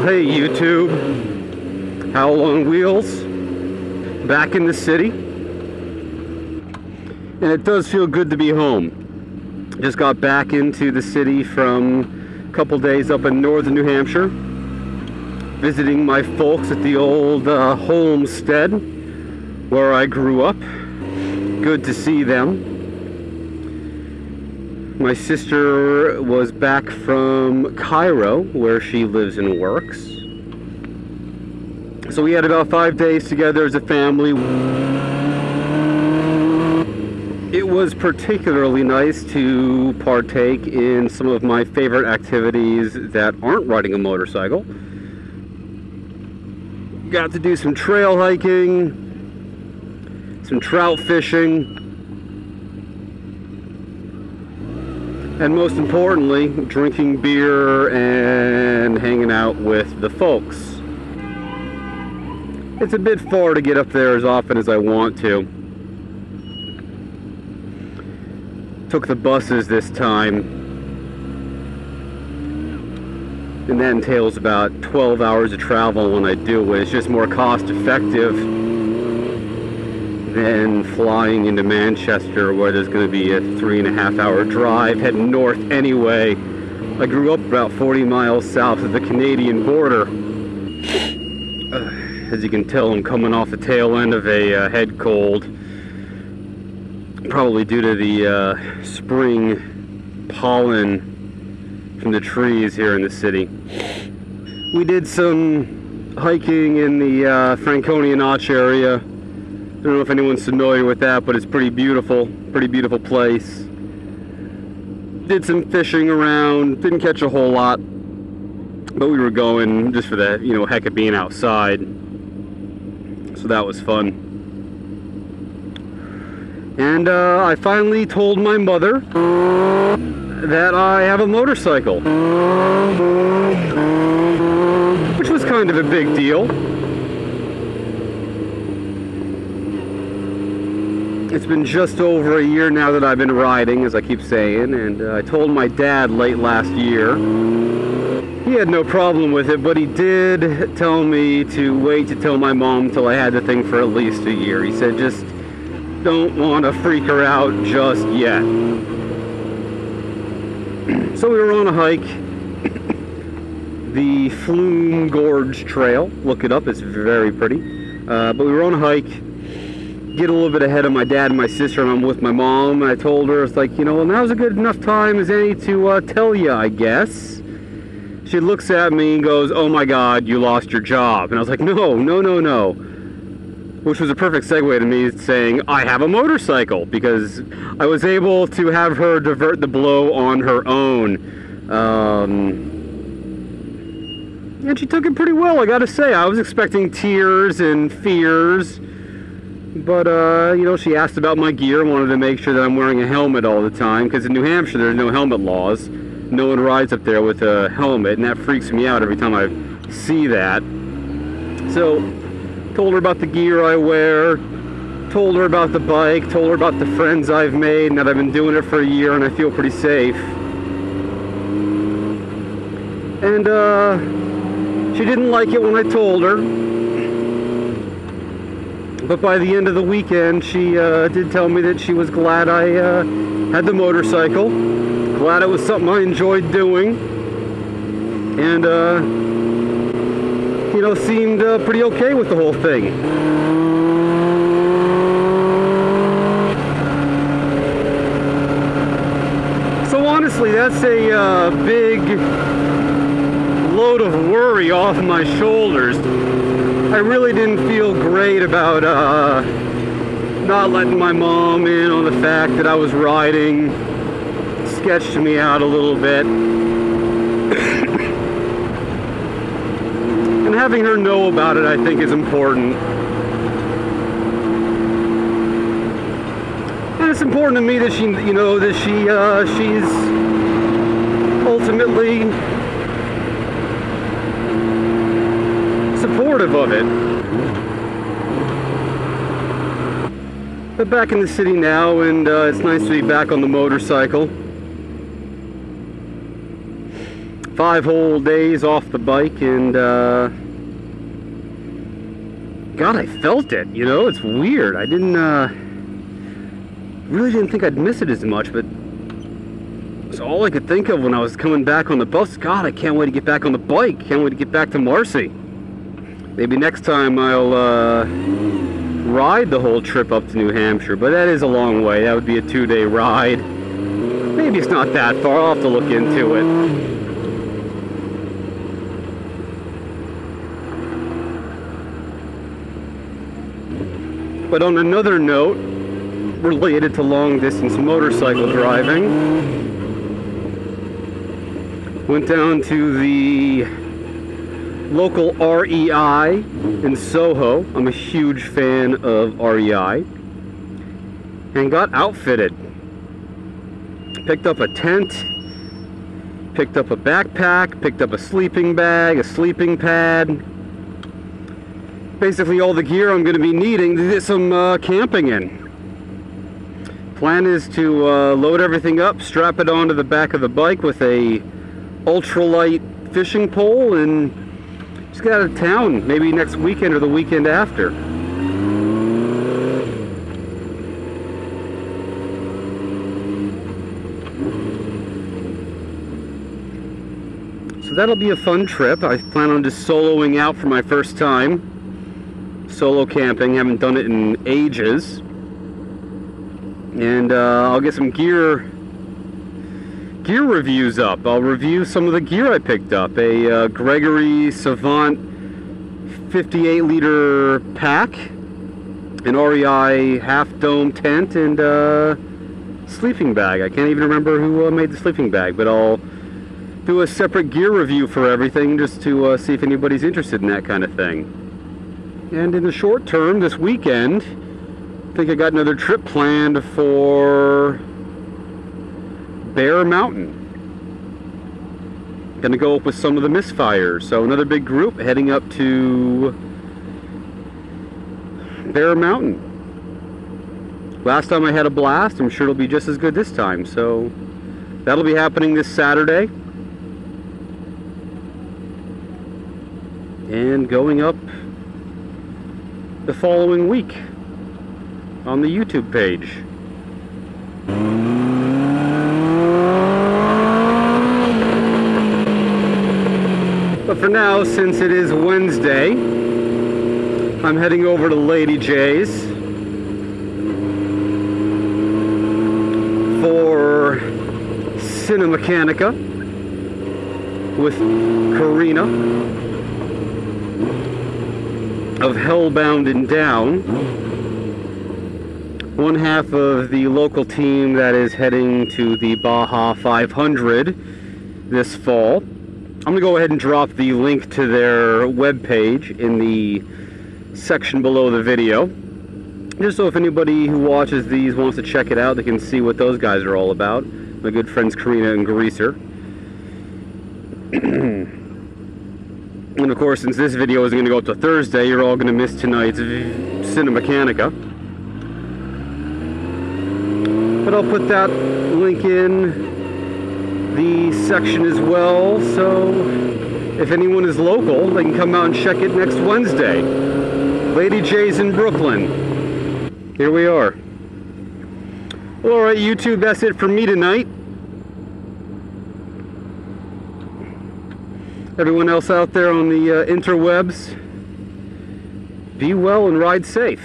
hey YouTube, HowlOnWheels, back in the city, and it does feel good to be home. Just got back into the city from a couple days up in northern New Hampshire, visiting my folks at the old homestead where I grew up. Good to see them. My sister was back from Cairo, where she lives and works. So we had about 5 days together as a family. It was particularly nice to partake in some of my favorite activities that aren't riding a motorcycle. Got to do some trail hiking, some trout fishing, and most importantly, drinking beer and hanging out with the folks. It's a bit far to get up there as often as I want to. Took the buses this time, and that entails about 12 hours of travel when I do it. It's just more cost effective than flying into Manchester, where there's going to be a 3.5 hour drive heading north anyway. I grew up about 40 miles south of the Canadian border. As you can tell, I'm coming off the tail end of a head cold, probably due to the spring pollen from the trees here in the city. We did some hiking in the Franconia Notch area. I don't know if anyone's familiar with that, but it's pretty beautiful place. Did some fishing around, didn't catch a whole lot, but we were going just for the, heck of being outside. So that was fun. And I finally told my mother that I have a motorcycle, which was kind of a big deal. It's been just over a year now that I've been riding, as I keep saying, and I told my dad late last year. He had no problem with it, but he did tell me to wait to tell my mom till I had the thing for at least a year. He said, just don't want to freak her out just yet. So we were on a hike, the Flume Gorge Trail. Look it up, it's very pretty. But we were on a hike, get a little bit ahead of my dad and my sister, and I'm with my mom, and I told her, it's like, well, now's a good enough time as any to tell you, I guess. She looks at me and goes, oh my God, you lost your job. And I was like, no. Which was a perfect segue to me saying, I have a motorcycle, because I was able to have her divert the blow on her own. And she took it pretty well, I gotta say. I was expecting tears and fears. But, she asked about my gear, wanted to make sure that I'm wearing a helmet all the time, because in New Hampshire there's no helmet laws. No one rides up there with a helmet, and that freaks me out every time I see that. So, told her about the gear I wear, told her about the bike, told her about the friends I've made, and that I've been doing it for a year and I feel pretty safe. And, she didn't like it when I told her. But by the end of the weekend, she did tell me that she was glad I had the motorcycle. Glad it was something I enjoyed doing. And, seemed pretty okay with the whole thing. So honestly, that's a big load of worry off my shoulders. I really didn't feel great about not letting my mom in on the fact that I was riding. Sketched me out a little bit. And having her know about it, I think, is important. And it's important to me that she, she's ultimately supportive of it. But back in the city now, and it's nice to be back on the motorcycle. 5 whole days off the bike, and God, I felt it, you know, it's weird. I didn't, really didn't think I'd miss it as much, but it's all I could think of when I was coming back on the bus. God, I can't wait to get back on the bike. Can't wait to get back to Marcy. Maybe next time I'll ride the whole trip up to New Hampshire, but that is a long way. That would be a 2-day ride. Maybe it's not that far. I'll have to look into it. But on another note, related to long-distance motorcycle driving, went down to the local REI in Soho. I'm a huge fan of REI. And got outfitted. Picked up a tent, picked up a backpack, picked up a sleeping bag, a sleeping pad. Basically all the gear I'm going to be needing to get some camping in. Plan is to load everything up, strap it onto the back of the bike with a ultralight fishing pole, and just get out of town maybe next weekend or the weekend after. So that'll be a fun trip. I plan on just soloing out for my first time. Solo camping, haven't done it in ages. And I'll get some gear reviews up. I'll review some of the gear I picked up. A Gregory Savant 58-liter pack, an REI half-dome tent, and sleeping bag. I can't even remember who made the sleeping bag, but I'll do a separate gear review for everything just to see if anybody's interested in that kind of thing. And in the short term, this weekend, I think I got another trip planned for Bear Mountain. Gonna go up with some of the misfires. So another big group heading up to Bear Mountain. Last time I had a blast. I'm sure it'll be just as good this time. So that'll be happening this Saturday. And going up the following week on the YouTube page. But for now, since it is Wednesday, I'm heading over to Lady J's for Cinemechanica with Karina of Hellbound and Down, one half of the local team that is heading to the Baja 500 this fall. I'm going to go ahead and drop the link to their webpage in the section below the video, just so if anybody who watches these wants to check it out, they can see what those guys are all about. My good friends Karina and Greaser. And of course, since this video is going to go up to Thursday, you're all going to miss tonight's Cinemechanica. But I'll put that link in the section as well, so if anyone is local, they can come out and check it next Wednesday. Lady J's in Brooklyn. Here we are. Well, alright YouTube, that's it for me tonight. Everyone else out there on the interwebs, be well and ride safe.